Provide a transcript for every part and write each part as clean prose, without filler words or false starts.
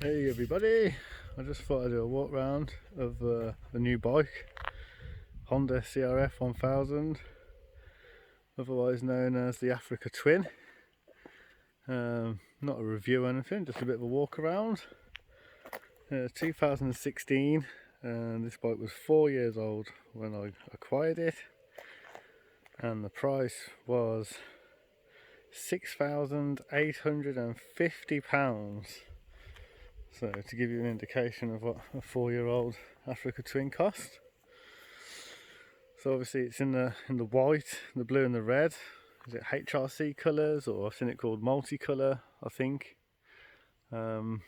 Hey everybody, I just thought I'd do a walk round of the new bike, Honda CRF 1000, otherwise known as the Africa Twin. Not a review or anything, just a bit of a walk around. 2016, and this bike was 4 years old when I acquired it, and the price was £6,850. So to give you an indication of what a 4-year-old Africa Twin cost. So obviously it's in the white, the blue and the red. Is it HRC colours, or I've seen it called multicolour, I think. So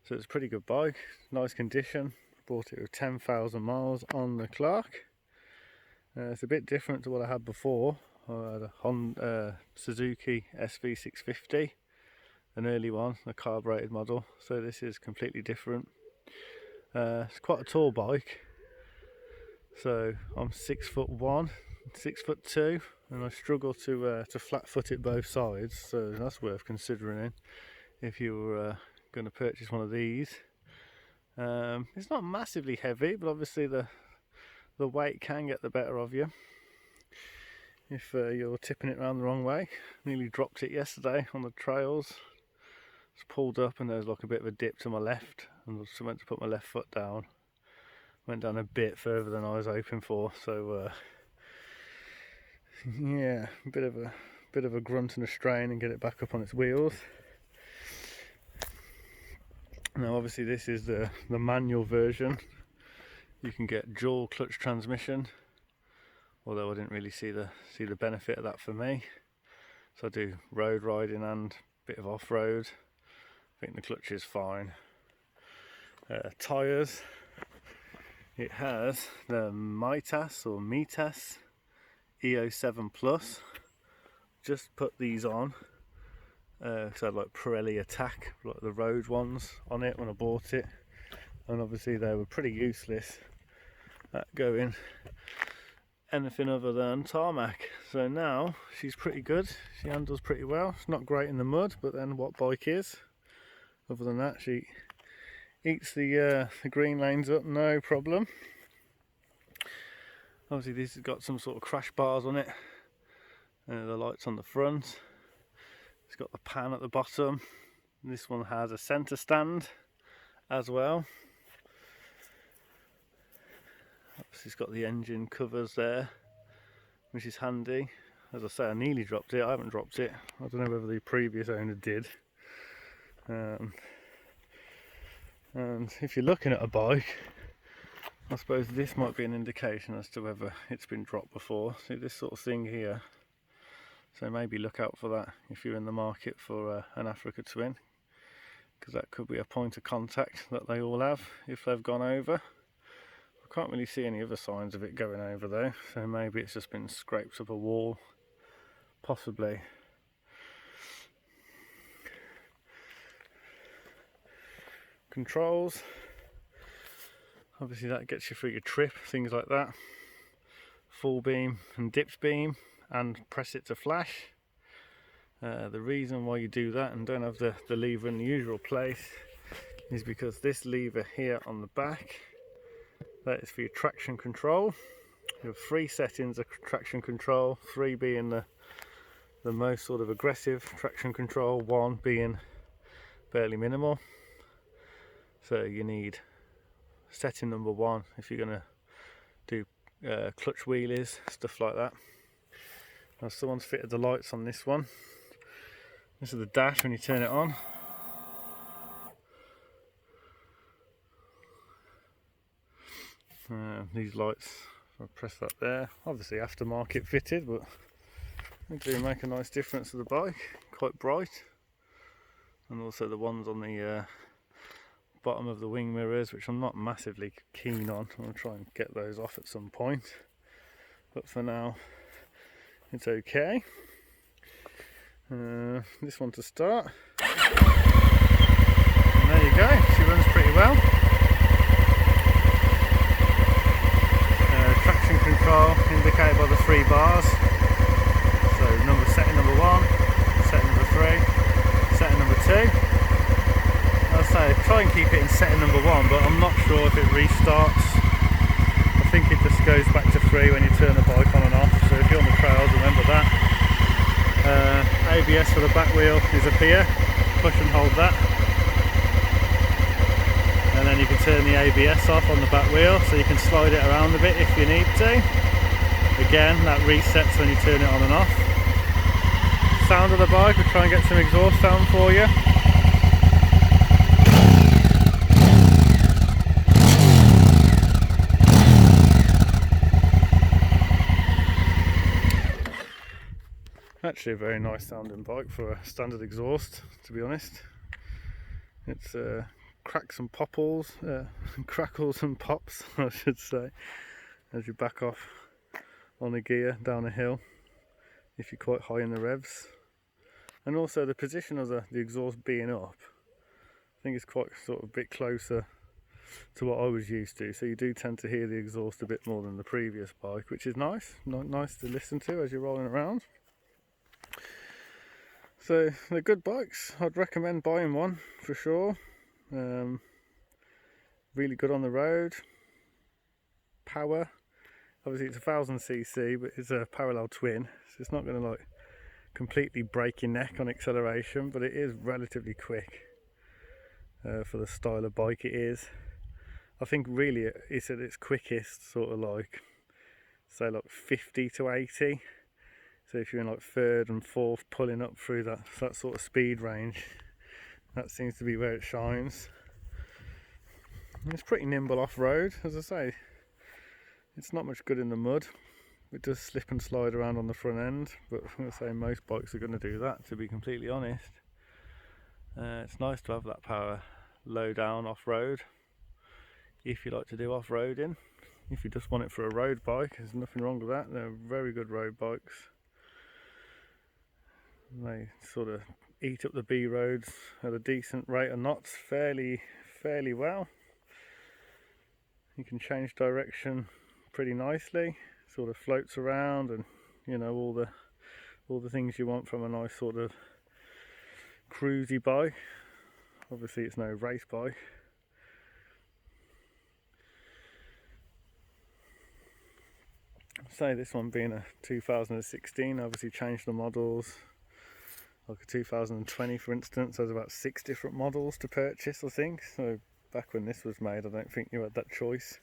it's a pretty good bike, nice condition. Bought it with 10,000 miles on the clock. It's a bit different to what I had before. I had a Honda Suzuki SV650. An early one, a carbureted model, so this is completely different. It's quite a tall bike, so I'm 6'1", 6'2", and I struggle to flat foot it both sides, so that's worth considering if you were going to purchase one of these. It's not massively heavy, but obviously the weight can get the better of you if you're tipping it around the wrong way. Nearly dropped it yesterday on the trails. Pulled up and there's like a bit of a dip to my left, and I was meant to put my left foot down. Went down a bit further than I was hoping for, so yeah, a bit of a grunt and a strain and get it back up on its wheels. Now obviously this is the manual version. You can get dual clutch transmission, although I didn't really see the benefit of that for me. So I do road riding and a bit of off-road. I think the clutch is fine. Tyres, it has the Mitas EO7 Plus. Just put these on, so I had like Pirelli Attack, like the road ones on it when I bought it, and obviously they were pretty useless at going anything other than tarmac. So now she's pretty good, she handles pretty well. It's not great in the mud, but then what bike is? Other than that, she eats the green lanes up, no problem. Obviously this has got some sort of crash bars on it. The lights on the front. It's got the pan at the bottom. This one has a centre stand as well. Obviously it's got the engine covers there, which is handy. As I say, I nearly dropped it. I haven't dropped it. I don't know whether the previous owner did. And if you're looking at a bike, I suppose this might be an indication as to whether it's been dropped before. See this sort of thing here, so maybe look out for that if you're in the market for an Africa Twin, because that could be a point of contact that they all have if they've gone over. I can't really see any other signs of it going over though, so maybe it's just been scraped up a wall, possibly. Controls, obviously that gets you through your trip, things like that. Full beam and dipped beam, and press it to flash. The reason why you do that and don't have the lever in the usual place is because this lever here on the back, that is for your traction control. You have 3 settings of traction control, 3 being the most sort of aggressive traction control, 1 being fairly minimal. So you need setting number 1 if you're going to do clutch wheelies, stuff like that. Now someone's fitted the lights on this one. This is the dash when you turn it on. These lights, I'll press that there. Obviously aftermarket fitted, but they do make a nice difference to the bike. Quite bright. And also the ones on the bottom of the wing mirrors, which I'm not massively keen on. I'll try and get those off at some point, but for now it's okay. This one to start, and there you go, she runs pretty well. Traction control indicated by the 3 bars, so setting number 1, setting number 3, setting number 2. say, try and keep it in setting number 1, but I'm not sure if it restarts. I think it just goes back to 3 when you turn the bike on and off, so if you're on the trails, remember that. ABS for the back wheel is up here, push and hold that. And then you can turn the ABS off on the back wheel, so you can slide it around a bit if you need to. Again, that resets when you turn it on and off. Sound of the bike, we'll try and get some exhaust sound for you. Actually a very nice sounding bike for a standard exhaust, to be honest. It's cracks and popples, crackles and pops I should say, as you back off on a gear down a hill if you're quite high in the revs. And also the position of the exhaust being up, I think it's quite sort of a bit closer to what I was used to, so you do tend to hear the exhaust a bit more than the previous bike, which is nice to listen to as you're rolling around. So they're good bikes. I'd recommend buying one for sure. Really good on the road. Power, obviously it's 1000cc, but it's a parallel twin, so it's not going to like completely break your neck on acceleration, but it is relatively quick for the style of bike it is. I think really it's at its quickest sort of like, say like 50 to 80. So if you're in like third and fourth pulling up through that sort of speed range, that seems to be where it shines. And it's pretty nimble off-road, as I say. It's not much good in the mud. It does slip and slide around on the front end, but I'm going to say most bikes are going to do that, to be completely honest. It's nice to have that power low down off-road if you like to do off-roading. If you just want it for a road bike, there's nothing wrong with that. They're very good road bikes. They sort of eat up the B roads at a decent rate of knots fairly well. You can change direction pretty nicely, sort of floats around, and you know all the things you want from a nice sort of cruisy bike. Obviously it's no race bike. Say this one being a 2016, obviously changed the models. Like a 2020 for instance, there's about 6 different models to purchase, I think. So back when this was made, I don't think you had that choice.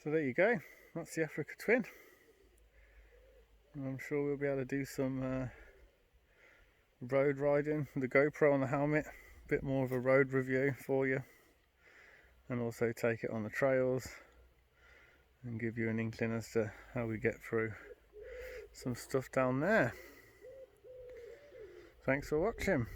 So there you go, that's the Africa Twin. And I'm sure we'll be able to do some road riding with the GoPro on the helmet, a bit more of a road review for you, and also take it on the trails and give you an inkling as to how we get through some stuff down there. Thanks for watching.